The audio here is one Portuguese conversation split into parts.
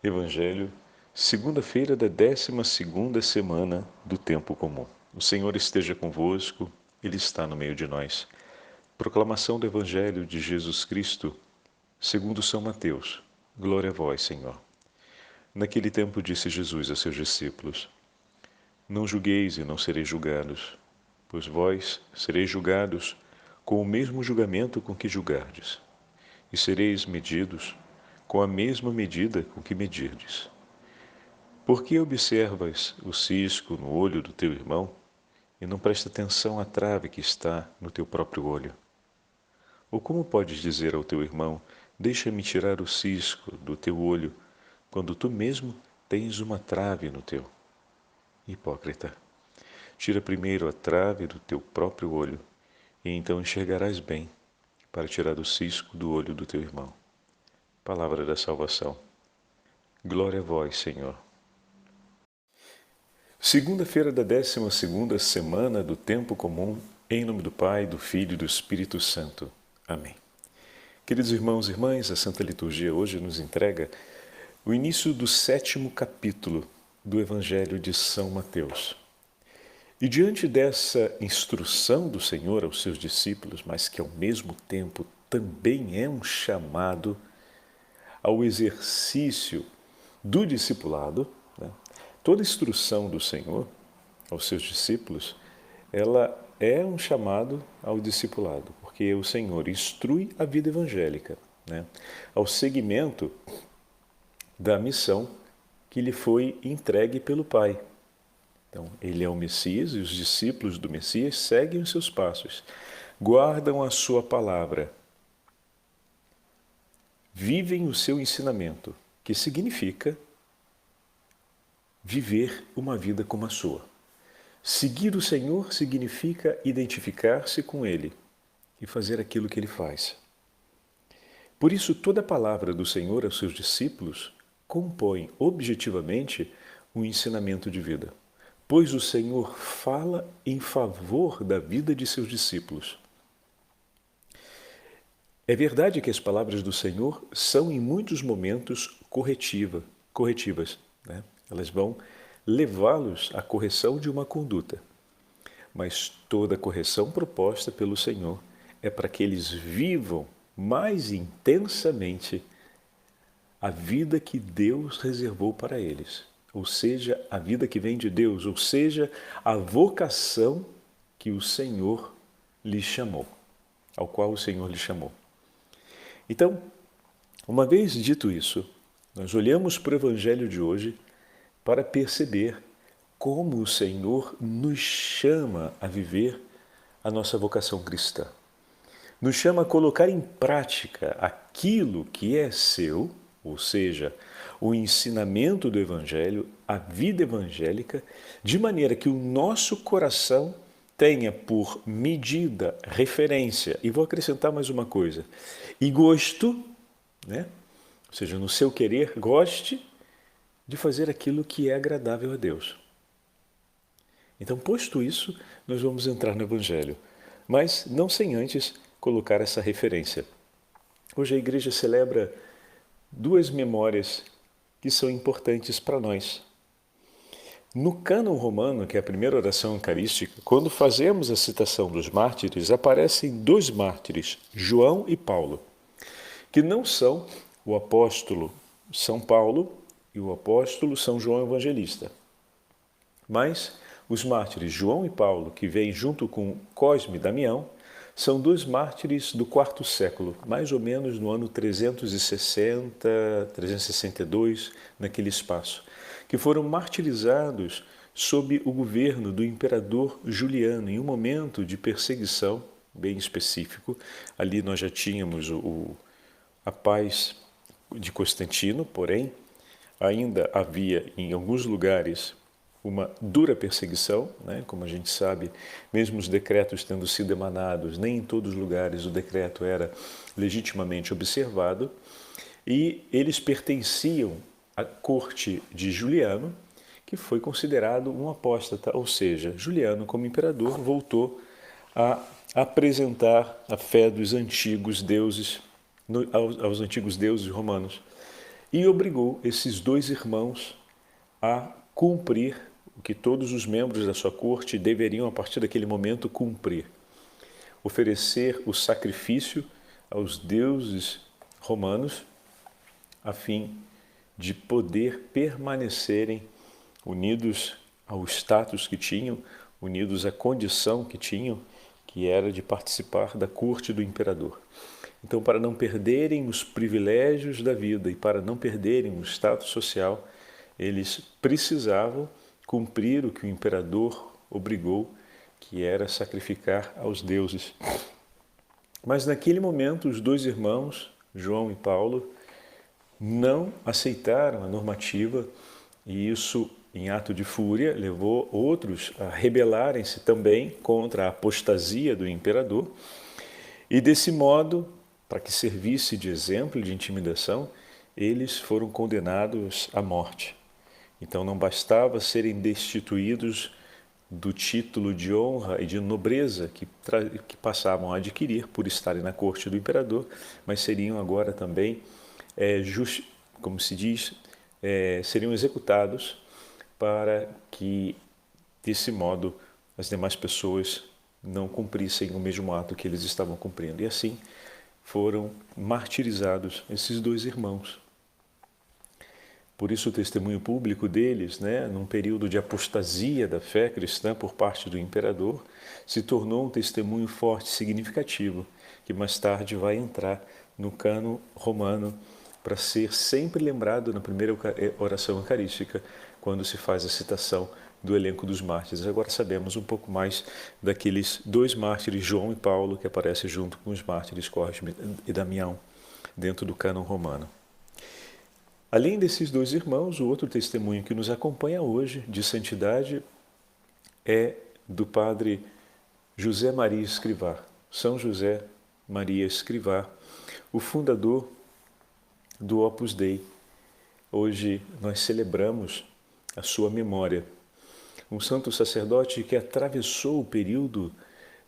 Evangelho, segunda-feira da 12ª semana do tempo comum. O Senhor esteja convosco, Ele está no meio de nós. Proclamação do Evangelho de Jesus Cristo, segundo São Mateus. Glória a vós, Senhor. Naquele tempo disse Jesus a seus discípulos: Não julgueis e não sereis julgados, pois vós sereis julgados com o mesmo julgamento com que julgardes, e sereis medidos com a mesma medida com que medirdes. Por que observas o cisco no olho do teu irmão e não presta atenção à trave que está no teu próprio olho? Ou como podes dizer ao teu irmão: deixa-me tirar o cisco do teu olho, quando tu mesmo tens uma trave no teu? Hipócrita, tira primeiro a trave do teu próprio olho, e então enxergarás bem para tirar o cisco do olho do teu irmão. Palavra da salvação. Glória a vós, Senhor. Segunda-feira da 12ª semana do tempo comum, em nome do Pai, do Filho e do Espírito Santo. Amém. Queridos irmãos e irmãs, a Santa Liturgia hoje nos entrega o início do 7º capítulo do Evangelho de São Mateus. E diante dessa instrução do Senhor aos seus discípulos, mas que ao mesmo tempo também é um chamado ao exercício do discipulado, né? Toda instrução do Senhor aos seus discípulos, ela é um chamado ao discipulado, porque o Senhor instrui a vida evangélica, né? Ao seguimento da missão que lhe foi entregue pelo Pai. Então, ele é o Messias e os discípulos do Messias seguem os seus passos, guardam a sua palavra, vivem o seu ensinamento, que significa viver uma vida como a sua. Seguir o Senhor significa identificar-se com Ele e fazer aquilo que Ele faz. Por isso, toda a palavra do Senhor aos seus discípulos compõe objetivamente um ensinamento de vida, pois o Senhor fala em favor da vida de seus discípulos. É verdade que as palavras do Senhor são em muitos momentos corretivas, né? Elas vão levá-los à correção de uma conduta. Mas toda correção proposta pelo Senhor é para que eles vivam mais intensamente a vida que Deus reservou para eles. Ou seja, a vida que vem de Deus, ou seja, a vocação que o Senhor lhes chamou, ao qual o Senhor lhes chamou. Então, uma vez dito isso, nós olhamos para o Evangelho de hoje para perceber como o Senhor nos chama a viver a nossa vocação cristã. Nos chama a colocar em prática aquilo que é seu, ou seja, o ensinamento do Evangelho, a vida evangélica, de maneira que o nosso coração tenha por medida, referência, e vou acrescentar mais uma coisa, e gosto, né? Ou seja, no seu querer, goste de fazer aquilo que é agradável a Deus. Então, posto isso, nós vamos entrar no Evangelho, mas não sem antes colocar essa referência. Hoje a Igreja celebra duas memórias que são importantes para nós. No cânon romano, que é a primeira oração eucarística, quando fazemos a citação dos mártires, aparecem dois mártires, João e Paulo, que não são o apóstolo São Paulo e o apóstolo São João Evangelista. Mas os mártires João e Paulo, que vêm junto com Cosme e Damião, são dois mártires do IV século, mais ou menos no ano 360, 362, naquele espaço, que foram martirizados sob o governo do imperador Juliano, em um momento de perseguição bem específico. Ali nós já tínhamos a paz de Constantino, porém, ainda havia em alguns lugares uma dura perseguição, né? Como a gente sabe, mesmo os decretos tendo sido emanados, nem em todos os lugares o decreto era legitimamente observado, e eles pertenciam à corte de Juliano, que foi considerado um apóstata, ou seja, Juliano, como imperador, voltou a apresentar a fé dos antigos deuses, aos antigos deuses romanos. e obrigou esses dois irmãos a cumprir o que todos os membros da sua corte deveriam, a partir daquele momento, cumprir. Oferecer o sacrifício aos deuses romanos, a fim de poder permanecerem unidos ao status que tinham, unidos à condição que tinham, que era de participar da corte do imperador. Então, para não perderem os privilégios da vida e para não perderem o status social, eles precisavam cumprir o que o imperador obrigou, que era sacrificar aos deuses. Mas naquele momento, os dois irmãos, João e Paulo, não aceitaram a normativa e isso, em ato de fúria, levou outros a rebelarem-se também contra a apostasia do imperador e, desse modo, para que servisse de exemplo de intimidação, eles foram condenados à morte. Então não bastava serem destituídos do título de honra e de nobreza que passavam a adquirir por estarem na corte do imperador, mas seriam agora também, como se diz, seriam executados para que, desse modo, as demais pessoas não cumprissem o mesmo ato que eles estavam cumprindo. E assim foram martirizados esses dois irmãos. Por isso o testemunho público deles, num período de apostasia da fé cristã por parte do imperador, se tornou um testemunho forte e significativo, que mais tarde vai entrar no cânon romano para ser sempre lembrado na primeira oração eucarística, quando se faz a citação do elenco dos mártires. Agora sabemos um pouco mais daqueles dois mártires, João e Paulo, que aparecem junto com os mártires Cosme e Damião, dentro do cânon romano. Além desses dois irmãos, o outro testemunho que nos acompanha hoje de santidade é do padre José Maria Escrivá, São José Maria Escrivá, o fundador do Opus Dei. Hoje nós celebramos a sua memória. Um santo sacerdote que atravessou o período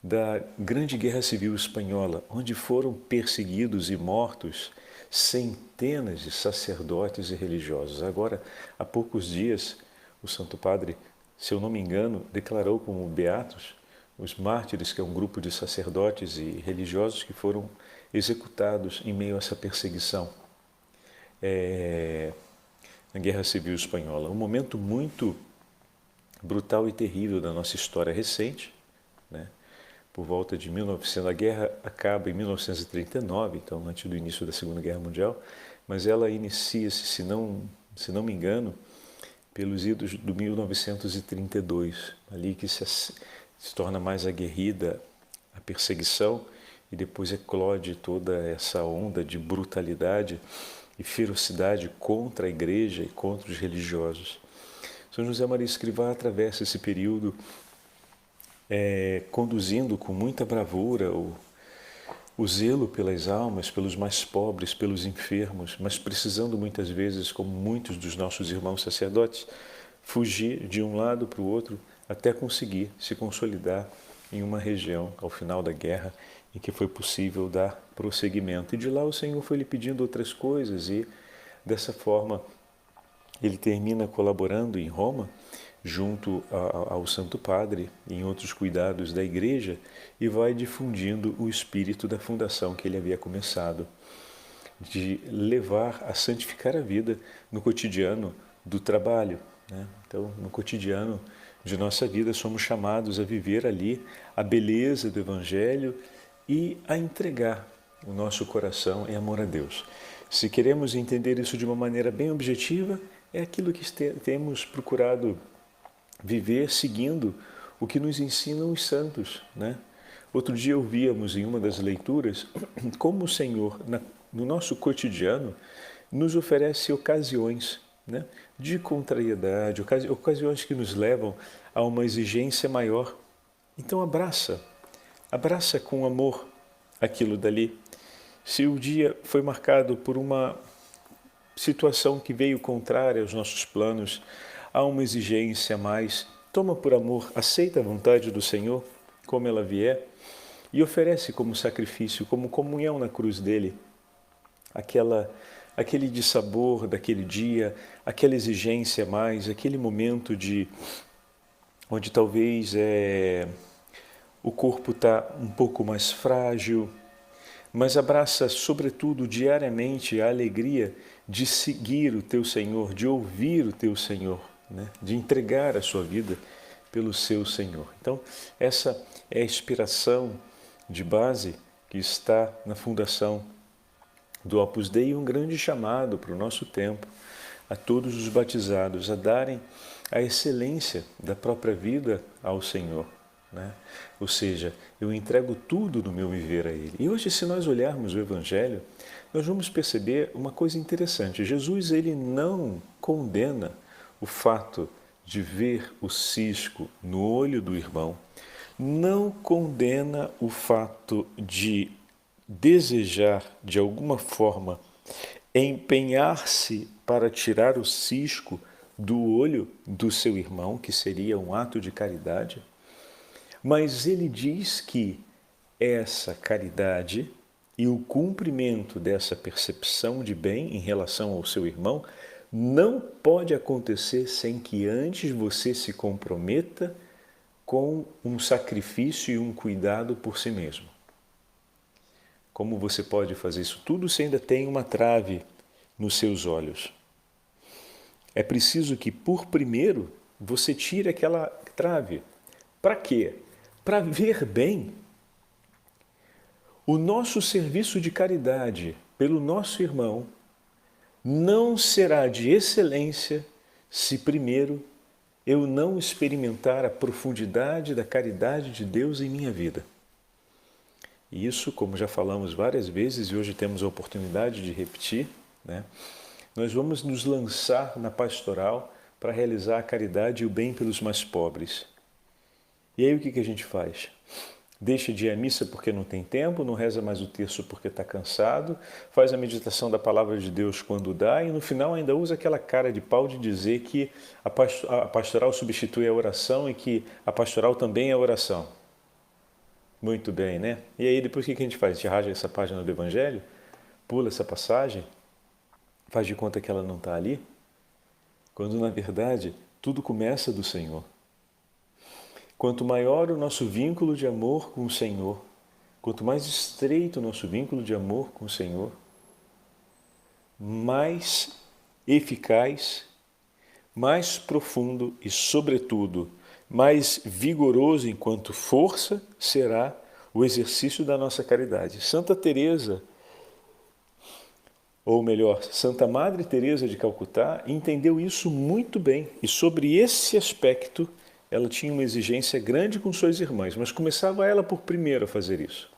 da Grande Guerra Civil Espanhola, onde foram perseguidos e mortos centenas de sacerdotes e religiosos. Agora, há poucos dias, o Santo Padre, se eu não me engano, declarou como beatos os mártires, que é um grupo de sacerdotes e religiosos que foram executados em meio a essa perseguição na Guerra Civil Espanhola. Um momento muito brutal e terrível da nossa história recente, por volta de 1900, a guerra acaba em 1939, então antes do início da Segunda Guerra Mundial, mas ela inicia-se, se não me engano, pelos idos do 1932, ali que se torna mais aguerrida a perseguição e depois eclode toda essa onda de brutalidade e ferocidade contra a igreja e contra os religiosos. São José Maria Escrivá atravessa esse período conduzindo com muita bravura o zelo pelas almas, pelos mais pobres, pelos enfermos, mas precisando muitas vezes, como muitos dos nossos irmãos sacerdotes, fugir de um lado para o outro até conseguir se consolidar em uma região, ao final da guerra, em que foi possível dar prosseguimento. E de lá o Senhor foi lhe pedindo outras coisas e, dessa forma, ele termina colaborando em Roma, junto ao Santo Padre, em outros cuidados da Igreja, e vai difundindo o espírito da fundação que ele havia começado, de levar a santificar a vida no cotidiano do trabalho. Então, no cotidiano de nossa vida, somos chamados a viver ali a beleza do Evangelho e a entregar o nosso coração em amor a Deus. Se queremos entender isso de uma maneira bem objetiva, é aquilo que temos procurado viver seguindo o que nos ensinam os santos. Outro dia ouvíamos em uma das leituras como o Senhor, no nosso cotidiano, nos oferece ocasiões de contrariedade, ocasiões que nos levam a uma exigência maior. Então abraça com amor aquilo dali. Se o dia foi marcado por uma situação que veio contrária aos nossos planos, há uma exigência a mais, toma por amor, aceita a vontade do Senhor, como ela vier, e oferece como sacrifício, como comunhão na cruz dele, aquele dissabor daquele dia, aquela exigência a mais, aquele momento onde talvez o corpo está um pouco mais frágil, mas abraça sobretudo diariamente a alegria de seguir o teu Senhor, de ouvir o teu Senhor, né? De entregar a sua vida pelo seu Senhor. Então, essa é a inspiração de base que está na fundação do Opus Dei, um grande chamado para o nosso tempo, a todos os batizados a darem a excelência da própria vida ao Senhor, né? Ou seja, eu entrego tudo no meu viver a Ele. E hoje, se nós olharmos o Evangelho, nós vamos perceber uma coisa interessante. Jesus, ele não condena o fato de ver o cisco no olho do irmão, não condena o fato de desejar, de alguma forma, empenhar-se para tirar o cisco do olho do seu irmão, que seria um ato de caridade, mas ele diz que essa caridade e o cumprimento dessa percepção de bem em relação ao seu irmão não pode acontecer sem que antes você se comprometa com um sacrifício e um cuidado por si mesmo. Como você pode fazer isso tudo se ainda tem uma trave nos seus olhos? É preciso que, por primeiro, você tire aquela trave. Para quê? Para ver bem. O nosso serviço de caridade pelo nosso irmão não será de excelência se primeiro eu não experimentar a profundidade da caridade de Deus em minha vida. E isso, como já falamos várias vezes e hoje temos a oportunidade de repetir, né? Nós vamos nos lançar na pastoral para realizar a caridade e o bem pelos mais pobres. E aí o que a gente faz? Deixa de ir à missa porque não tem tempo, não reza mais o terço porque está cansado, faz a meditação da palavra de Deus quando dá e no final ainda usa aquela cara de pau de dizer que a pastoral substitui a oração e que a pastoral também é oração. Muito bem, né? E aí depois o que a gente faz? A gente rasga essa página do Evangelho, pula essa passagem, faz de conta que ela não está ali, quando na verdade tudo começa do Senhor. Quanto maior o nosso vínculo de amor com o Senhor, quanto mais estreito o nosso vínculo de amor com o Senhor, mais eficaz, mais profundo e, sobretudo, mais vigoroso enquanto força será o exercício da nossa caridade. Santa Teresa, ou melhor, Santa Madre Teresa de Calcutá, entendeu isso muito bem e sobre esse aspecto ela tinha uma exigência grande com suas irmãs, mas começava ela por primeiro a fazer isso.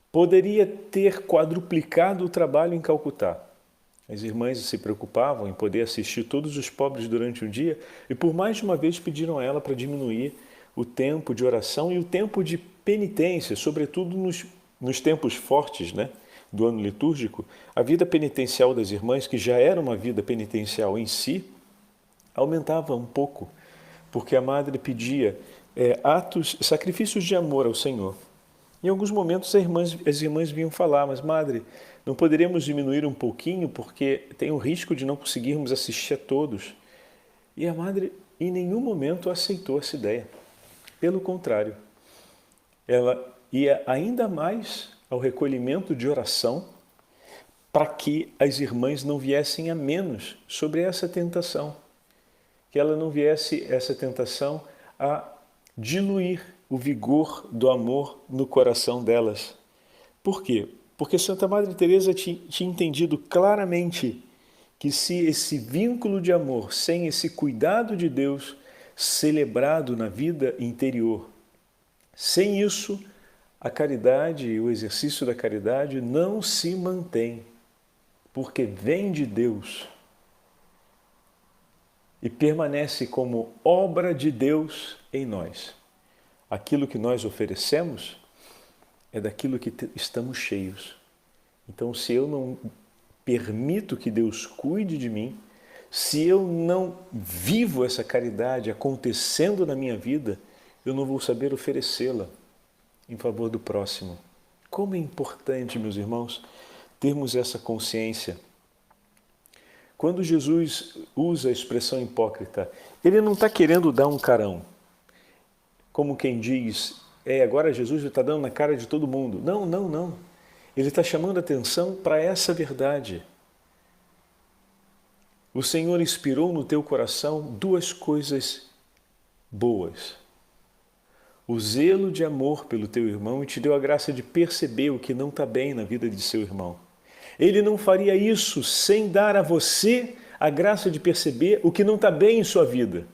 Poderia ter quadruplicado o trabalho em Calcutá. As irmãs se preocupavam em poder assistir todos os pobres durante um dia e por mais de uma vez pediram a ela para diminuir o tempo de oração e o tempo de penitência, sobretudo nos tempos fortes, né, do ano litúrgico. A vida penitencial das irmãs, que já era uma vida penitencial em si, aumentava um pouco, porque a madre pedia sacrifícios de amor ao Senhor. Em alguns momentos as irmãs vinham falar, mas madre, não poderíamos diminuir um pouquinho porque tem o risco de não conseguirmos assistir a todos. E a madre em nenhum momento aceitou essa ideia. Pelo contrário, ela ia ainda mais ao recolhimento de oração para que as irmãs não viessem a menos sobre essa tentação. Que ela não viesse essa tentação a diluir o vigor do amor no coração delas. Por quê? Porque Santa Madre Teresa tinha entendido claramente que se esse vínculo de amor, sem esse cuidado de Deus celebrado na vida interior, sem isso, a caridade e o exercício da caridade não se mantém, porque vem de Deus e permanece como obra de Deus em nós. Aquilo que nós oferecemos é daquilo que estamos cheios. Então, se eu não permito que Deus cuide de mim, se eu não vivo essa caridade acontecendo na minha vida, eu não vou saber oferecê-la em favor do próximo. Como é importante, meus irmãos, termos essa consciência quando Jesus usa a expressão hipócrita, ele não está querendo dar um carão, como quem diz, agora Jesus está dando na cara de todo mundo. Não, não, não. Ele está chamando a atenção para essa verdade. O Senhor inspirou no teu coração duas coisas boas. O zelo de amor pelo teu irmão e te deu a graça de perceber o que não está bem na vida de seu irmão. Ele não faria isso sem dar a você a graça de perceber o que não está bem em sua vida.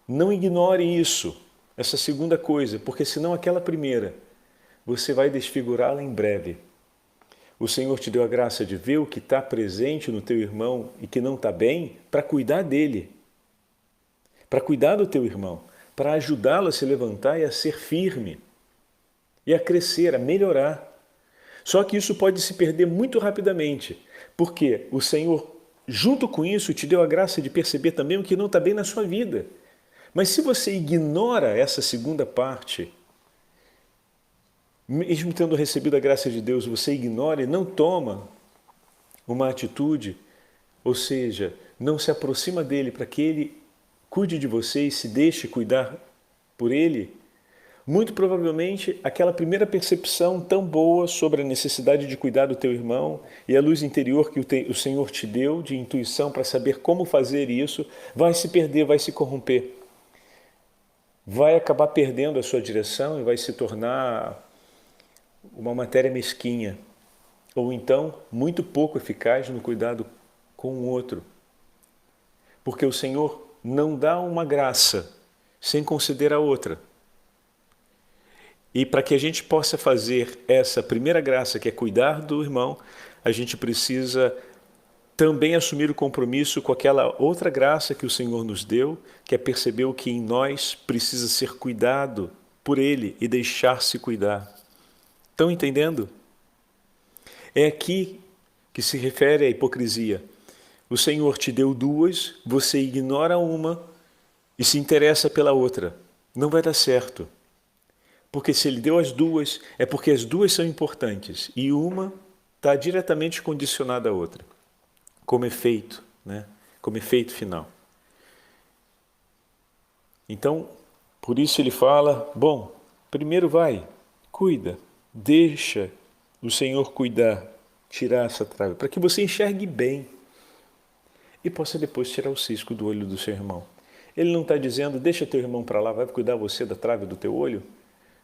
Não ignore isso, essa segunda coisa, porque senão aquela primeira, você vai desfigurá-la em breve. O Senhor te deu a graça de ver o que está presente no teu irmão e que não está bem, para cuidar dele, para cuidar do teu irmão, para ajudá-lo a se levantar e a ser firme, e a crescer, a melhorar. Só que isso pode se perder muito rapidamente, porque o Senhor, junto com isso, te deu a graça de perceber também o que não está bem na sua vida. Mas se você ignora essa segunda parte, mesmo tendo recebido a graça de Deus, você ignora e não toma uma atitude, ou seja, não se aproxima dele para que ele cuide de você e se deixe cuidar por ele, muito provavelmente aquela primeira percepção tão boa sobre a necessidade de cuidar do teu irmão e a luz interior que o Senhor te deu de intuição para saber como fazer isso, vai se perder, vai se corromper. Vai acabar perdendo a sua direção e vai se tornar uma matéria mesquinha, ou então muito pouco eficaz no cuidado com o outro. Porque o Senhor não dá uma graça sem considerar outra. E para que a gente possa fazer essa primeira graça, que é cuidar do irmão, a gente precisa também assumir o compromisso com aquela outra graça que o Senhor nos deu, que é perceber o que em nós precisa ser cuidado por Ele e deixar-se cuidar. Estão entendendo? É aqui que se refere à hipocrisia. O Senhor te deu duas, você ignora uma e se interessa pela outra. Não vai dar certo. Porque se Ele deu as duas, é porque as duas são importantes e uma está diretamente condicionada à outra, como efeito, né? Como efeito final. Então, por isso ele fala, bom, primeiro vai, cuida, deixa o Senhor cuidar, tirar essa trave, para que você enxergue bem e possa depois tirar o cisco do olho do seu irmão. Ele não está dizendo, deixa teu irmão para lá, vai cuidar você da trave do teu olho?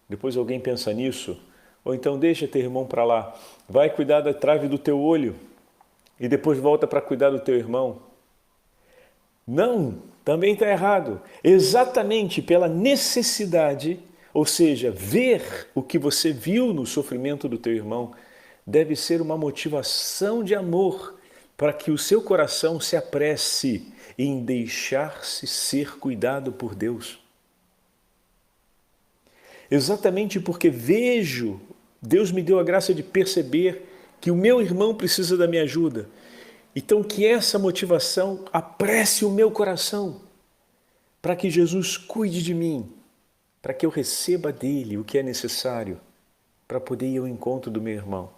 Depois alguém pensa nisso. Ou então deixa teu irmão para lá, vai cuidar da trave do teu olho e depois volta para cuidar do teu irmão. Não, também está errado. Exatamente pela necessidade, ou seja, ver o que você viu no sofrimento do teu irmão, deve ser uma motivação de amor para que o seu coração se apresse em deixar-se ser cuidado por Deus. Exatamente porque vejo, Deus me deu a graça de perceber que o meu irmão precisa da minha ajuda. Então que essa motivação apresse o meu coração para que Jesus cuide de mim, para que eu receba dele o que é necessário para poder ir ao encontro do meu irmão.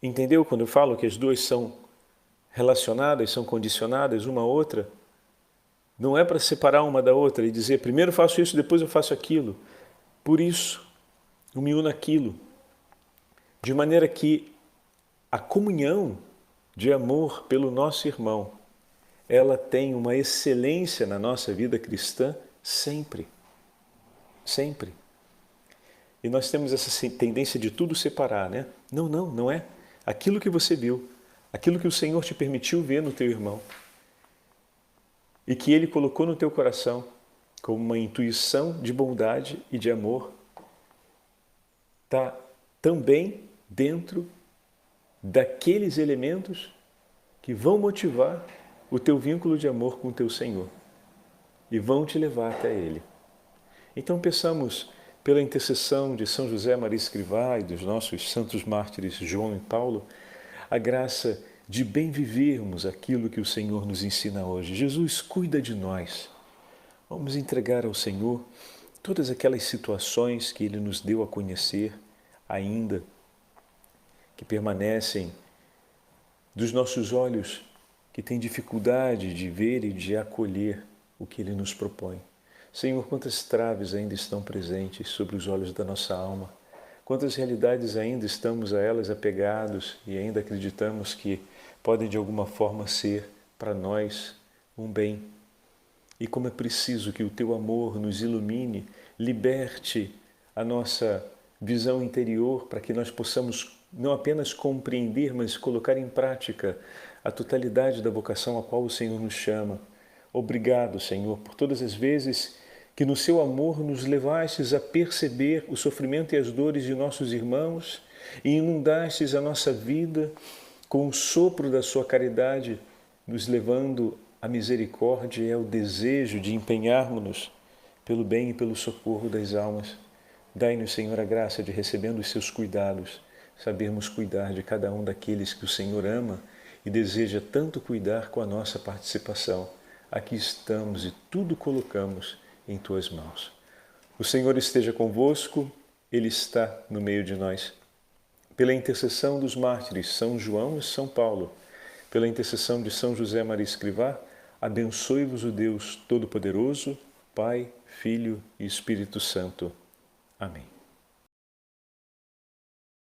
Entendeu quando eu falo que as duas são relacionadas, são condicionadas uma à outra? Não é para separar uma da outra e dizer, primeiro faço isso, depois eu faço aquilo. Por isso, eu me uno àquilo, de maneira que a comunhão de amor pelo nosso irmão, ela tem uma excelência na nossa vida cristã sempre, sempre. E nós temos essa tendência de tudo separar, né? Não, não, não é. Aquilo que você viu, aquilo que o Senhor te permitiu ver no teu irmão e que Ele colocou no teu coração, como uma intuição de bondade e de amor, está também dentro daqueles elementos que vão motivar o teu vínculo de amor com o teu Senhor e vão te levar até Ele. Então peçamos pela intercessão de São José Maria Escrivá e dos nossos santos mártires João e Paulo, a graça de bem vivermos aquilo que o Senhor nos ensina hoje. Jesus, cuida de nós. Vamos entregar ao Senhor todas aquelas situações que Ele nos deu a conhecer ainda, que permanecem dos nossos olhos que têm dificuldade de ver e de acolher o que Ele nos propõe. Senhor, quantas traves ainda estão presentes sobre os olhos da nossa alma, quantas realidades ainda estamos a elas apegados e ainda acreditamos que podem de alguma forma ser para nós um bem. E como é preciso que o Teu amor nos ilumine, liberte a nossa visão interior para que nós possamos não apenas compreender, mas colocar em prática a totalidade da vocação a qual o Senhor nos chama. Obrigado, Senhor, por todas as vezes que no Seu amor nos levastes a perceber o sofrimento e as dores de nossos irmãos e inundastes a nossa vida com o sopro da Sua caridade, nos levando à misericórdia e ao desejo de empenharmos-nos pelo bem e pelo socorro das almas. Dai-nos, Senhor, a graça de, recebendo os Seus cuidados, sabermos cuidar de cada um daqueles que o Senhor ama e deseja tanto cuidar com a nossa participação. Aqui estamos e tudo colocamos em Tuas mãos. O Senhor esteja convosco, Ele está no meio de nós. Pela intercessão dos mártires São João e São Paulo, pela intercessão de São José Maria Escrivá, abençoe-vos o Deus Todo-Poderoso, Pai, Filho e Espírito Santo. Amém.